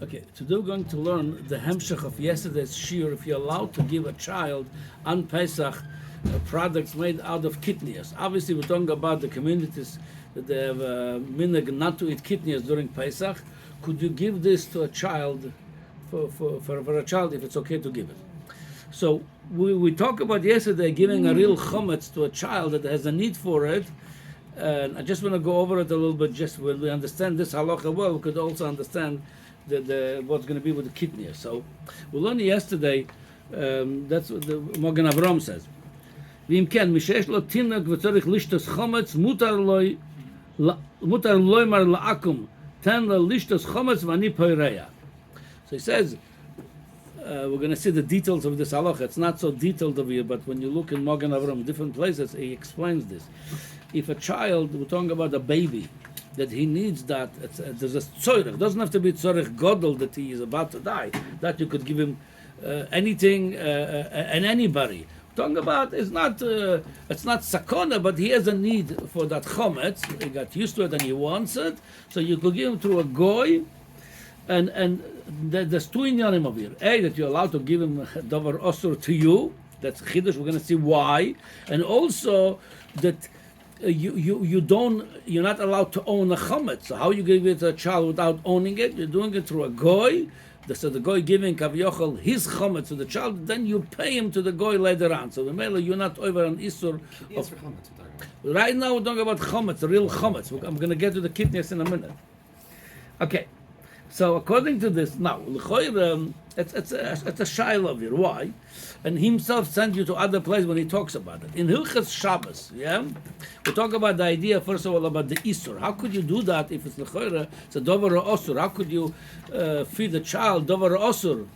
Okay, today we're going to learn the hemshech of yesterday's shiur. If you're allowed to give a child on Pesach products made out of kitniyos. Obviously, we're talking about the communities that they have minhag not to eat kitniyos during Pesach. Could you give this to a child, for a child, if it's okay to give it? So we talked about yesterday giving a real chometz to a child that has a need for it. And I just want to go over it a little bit. Just when we understand this halacha well, we could also understand what's going to be with the kidney. So we learned yesterday. That's what the Magen Avraham says. V'im ken mishesh lo tinok v'tzorich lishtos chometz mutar loy mar la'akum ten lo lishtos chometz v'ani poireya. So he says. We're going to see the details of this halacha. It's not so detailed over here, but when you look in Magen Avraham, different places, he explains this. If a child, we're talking about a baby, that he needs that, there's a tzorech. It doesn't have to be tzorech godel that he is about to die. That you could give him anything and anybody. We're talking about it's not sakona, but he has a need for that chometz. He got used to it and he wants it, so you could give him to a goy. And there's two inyanim over here. A, that you're allowed to give him davar osur to you. That's chiddush. We're going to see why. And also that you're not allowed to own a chometz. So how you give it to a child without owning it? You're doing it through a goy. So the goy giving kavyochel his chometz to the child, then you pay him to the goy later on. So the you're not over an isur. Right now we're talking about chometz, real chometz. I'm going to get to the kitniyos in a minute. Okay. So according to this, now it's a shaila here. Why? And he himself sent you to other places when he talks about it. In Hilchas Shabbos, we talk about the idea first of all about the isur. How could you do that if it's l'choira? It's a dover osur. How could you feed a child dover osur?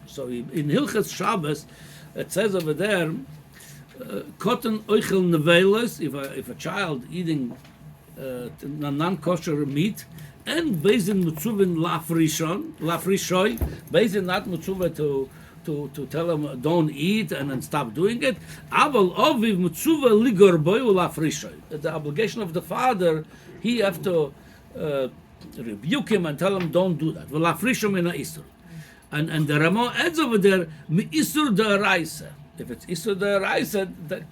So in Hilchas Shabbos, it says over there, cotton oichel nevelos. If a child eating non-kosher meat. And Bezin Mutzuvin lafrishoy, Bezin not Mutzuva to tell him don't eat and then stop doing it. Aval oviv Mutzuva ligorboy lafrishoy. The obligation of the father, he have to rebuke him and tell him don't do that. Lafrishoy mina isur. And the Ramo adds over there mi isur da'araisa. If it's isur da'araisa,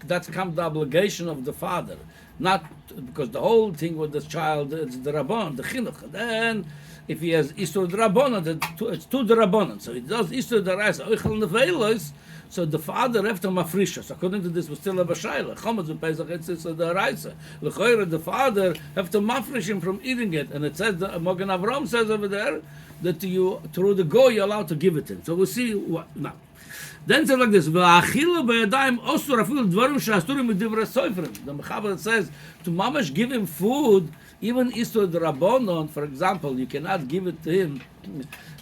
that's come the obligation of the father. Not because the whole thing with this child is the Rabban, the Chinuch. Then, if he has Isur Rabbanon, it's two the Rabbanon. So he does Isur Daraisa, Oichel Nevelos, so the father after Mafrisha. So according to this, we still have a Shaila. Chometz and Pesach, it's Isur Daraisa. L'choira, the father have to mafresh him from eating it. And it says, Magen Avraham says over there, that you, through the go, you're allowed to give it to him. So we'll see what, now. Then it says like this, the Mechaber says, to mamash give him food, even Isur Drabonon, for example, you cannot give it to him,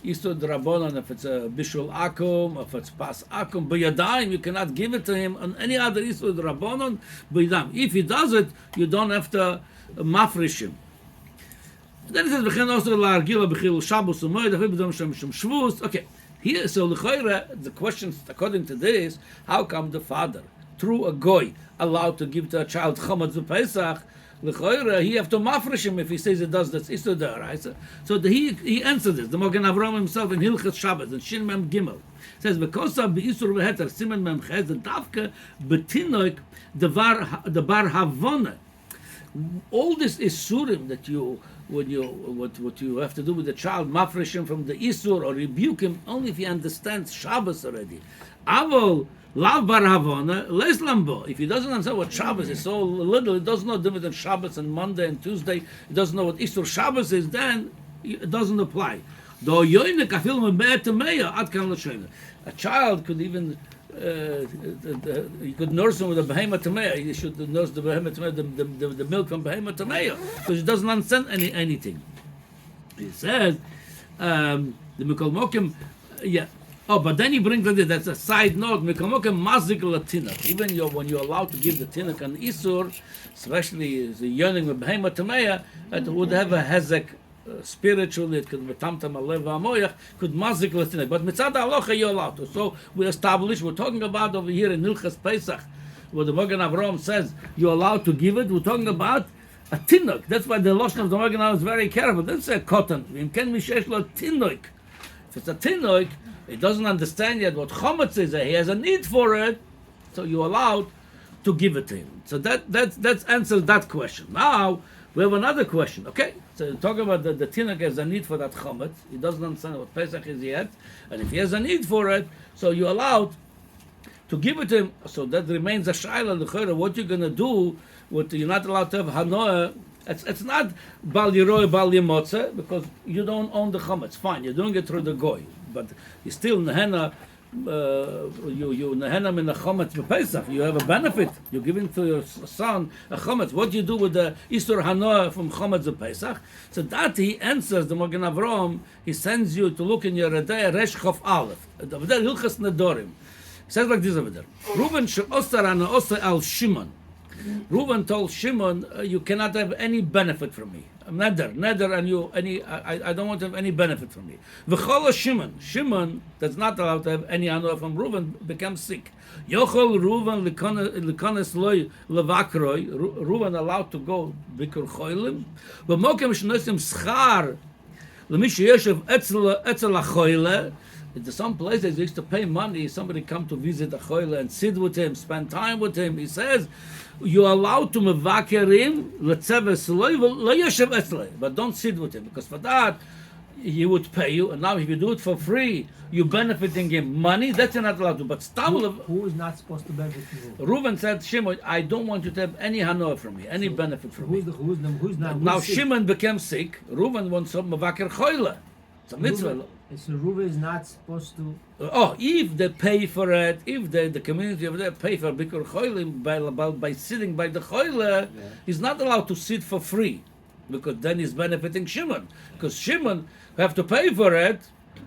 Isur Drabonon, if it's a Bishul Akum, if it's Pas Akum, B'yadayim, you cannot give it to him on any other Isur Drabonon, B'yadayim. If he does it, you don't have to mafresh him. Then it says, okay. Here, so the question, according to this, how come the father, through a goy, allowed to give to a child chometz Pesach? L'choira, he have to mafresh him if he says it does that's isur da'araisa. So he answered this. The Magen Avraham himself in Hilchas Shabbos in Shin Mem Gimel says because of isur v'heter simen mem ches the davka betinoik the bar havona. All this isurim that what you have to do with the child, mafresh him from the isur or rebuke him, only if he understands Shabbos already. Avol lav bar havona les lambo. If he doesn't understand what Shabbos is, so little, he doesn't know the difference between Shabbos and Monday and Tuesday, he doesn't know what isur Shabbos is, then it doesn't apply. A child could even you could nurse him with a behemoth tamei. You should nurse the behemoth tamei, the milk from behemoth tamei, because he doesn't understand anything. He says the mikol mokim, yeah. Oh, but then he brings that's a side note. Mikol mokim mazik latina. Even when you're allowed to give the tinuk an isur, especially the yearning with behemoth tamei, it would have a hezek. Spiritually, it could metamtam alev v'amoyach, could mazik l'tinuk. But mitzad halacha you're allowed to. So we're talking about over here in Hilchas Pesach, where the Magen Avraham says you're allowed to give it. We're talking about a tinuk. That's why the lashon of the Magen Avraham is very careful. Don't say cotton. V'im ken mishesh lo tinuk. If it's a tinok, it doesn't understand yet what chometz is, he has a need for it, so you're allowed to give it to him. So that answers that question. Now, we have another question. Okay, so talk about the tinok has a need for that chometz. He doesn't understand what Pesach is yet, and if he has a need for it, so you're allowed to give it to him. So that remains a shaila l'chora. What you're going to do? You're not allowed to have hanoah. It's not bal yiroi bal yimotze, because you don't own the chometz. Fine, you're doing it through the goy, but you still nehena. You nehena min a chometz b'Pesach. You have a benefit. You're giving to your son a chometz. What do you do with the isur hanoah from chometz b'Pesach? So that he answers the Magen Avraham. He sends you to look in your Redei Resh Chof Aleph. Over there, Hilchas Nedorim. He says like this over there. Reuven she'osar hanoah al Shimon. Reuven told Shimon, you cannot have any benefit from me. Neder, and you I don't want to have any benefit from me. V'chol Shimon that's not allowed to have any hanoah from Reuven becomes sick. Yochol Reuven likones loy levakroi. Reuven allowed to go bikur choilim. V'mokem shnosim schar l'mish yeshev etzel hachoile. In some places they used to pay money. Somebody come to visit a choile and sit with him, spend time with him. He says, you're allowed to mevakerim letzeves lo yeshev etzlei, but don't sit with him, because for that he would pay you. And now if you do it for free, you're benefiting him money. That's you're not allowed to. But who is not supposed to benefit from Reuven said, Shimon, I don't want you to have any hanoah from me, any benefit from me. Who's not? Now sick? Shimon became sick. Reuven wants some mevaker choile. It's a mitzvah. So Reuven is not supposed to. If they pay for it, if the community over there pay for bikur choilim by sitting by the choile, he's not allowed to sit for free, because then he's benefiting Shimon. Because Shimon have to pay for it.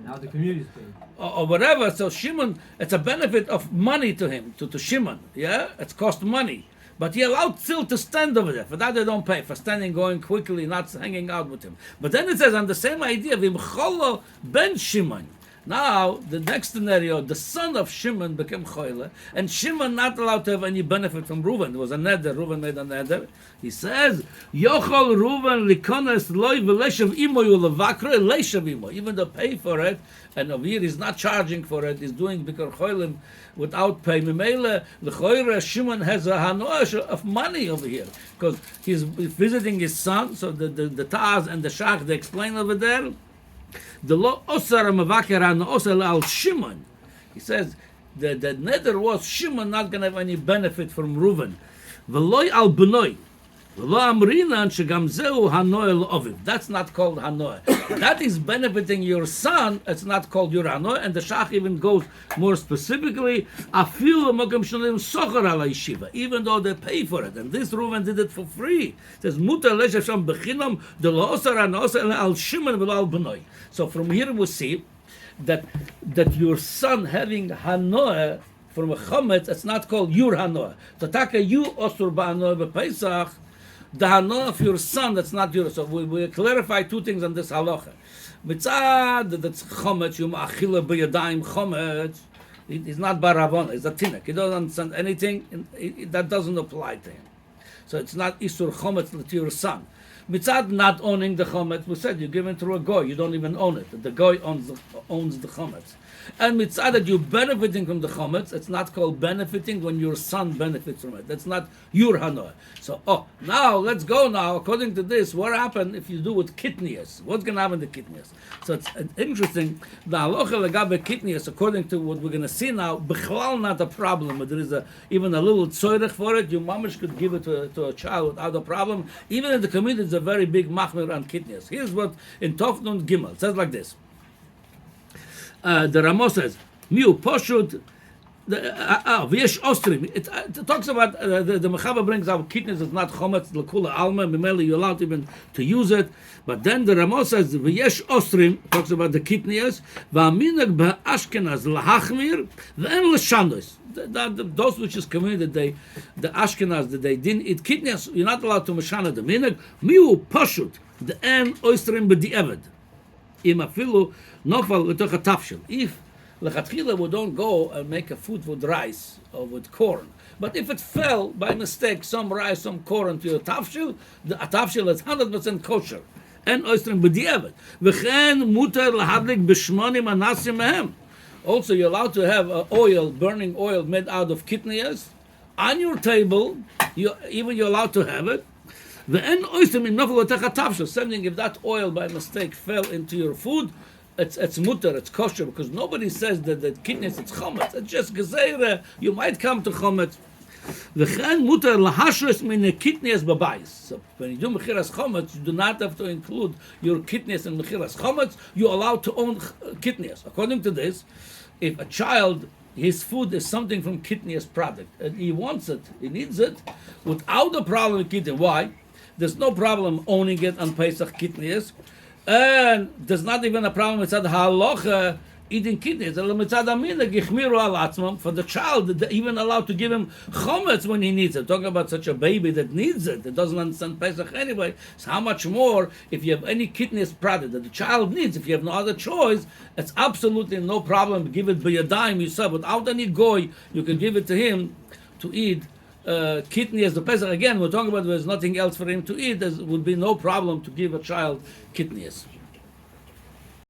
Now the community is paying. Or whatever. So Shimon, it's a benefit of money to him, to Shimon. Yeah, it's cost money. But he allowed still to stand over there. For that they don't pay. For standing, going quickly, not hanging out with him. But then it says on the same idea, Vimcholo ben Shimon. Now, the next scenario, the son of Shimon became choile, and Shimon not allowed to have any benefit from Reuven. There was a neder. Reuven made a neder. He says, Yochol Reuven likones loy v'leshav imo yulevakre leshav imo. Even though pay for it, and over here he's not charging for it, he's doing bikar choilim without pay. Mimele l'choire Shimon has a hanoah of money over here, because he's visiting his son. So the Taz and the Shach, they explain over there. The lo osar mevaker hanoah al Shimon. He says the neder was Shimon not going to have any benefit from Reuven. V'loy al benoi. That's not called hanoah. That is benefiting your son. It's not called your hanoah. And the Shach even goes more specifically, even though they pay for it. And this Reuven did it for free. It says, so from here we see that your son having hanoah from a chometz, it's not called your hanoah. So taka you osur ba'hanoah b'Pesach, the hanoah of your son, that's not yours. So we clarify two things on this halacha. Mitzad, that's chometz, yom achila b'yadayim chometz, he's not baravon, he's a tinnik. He doesn't understand anything, that doesn't apply to him. So it's not isur chometz to your son. Mitzad not owning the chometz, we said you give it to a goy, you don't even own it. The goy owns the chometz. And mitzad that you're benefiting from the chometz, it's not called benefiting when your son benefits from it. That's not your hanoah. So, now let's go now. According to this, what happened if you do with kitniyos? What's going to happen to kitniyos? So it's interesting. The halacha legabe kitniyos, according to what we're going to see now, bichlal not a problem. But there is even a little tzoyrech for it. Your mamish could give it to a child without a problem. Even in the community, it's a very big machmir on kitniyos. Here's what in Tofnun Gimel it says like this. The Ramo says, Miu Poshut, V'yesh Ostrim. It talks about, the Mechava brings out kitniyos is not chometz, l'kula alma, mimeli, you're allowed even to use it. But then the Ramo says, V'yesh Ostrim, talks about the kitniyos, V'aminag b'Ashkenaz l'hachmir, v'en l'shandos. Those which is community, the Ashkenaz, that they didn't eat kitniyos, you're not allowed to mashana the minag. Miu Poshut, the en Ostrim b'di'evad. Im afilu nofal l'toch a tafshil. If lechatchila we don't go and make a food with rice or with corn, but if it fell by mistake some rice, some corn to your tafshil, the tafshil is 100% kosher. אין oistrim b'diavad. V'chen mutar lahadlik b'shmonim anasim mehem. Also, you're allowed to have oil, burning oil made out of kitniyos on your table. You're allowed to have it. Ve'en oistrim in nofel otecha tavshel. Something if that oil by mistake fell into your food, it's mutar, it's kosher, because nobody says that kitniyos it's chometz. It's just gezeire. You might come to chometz. V'chen mutar lahashres min kitniyos babayis. So when you do mechiras chometz, you do not have to include your kitniyos in mechiras chometz. You're allowed to own kitniyos. According to this, if a child, his food is something from kitniyos product, and he wants it, he needs it, without a problem with kitniyos. Why? There's no problem owning it on Pesach kitniyos, and there's not even a problem with halacha eating kitniyos. For the child, they're even allowed to give him chometz when he needs it. Talking about such a baby that needs it, that doesn't understand Pesach anyway. So how much more if you have any kitniyos product that the child needs, if you have no other choice, it's absolutely no problem. Give it b'yadayim yourself, without any goy, you can give it to him to eat kitniyos. The Pesach, again, we're talking about there's nothing else for him to eat. There would be no problem to give a child kitniyos.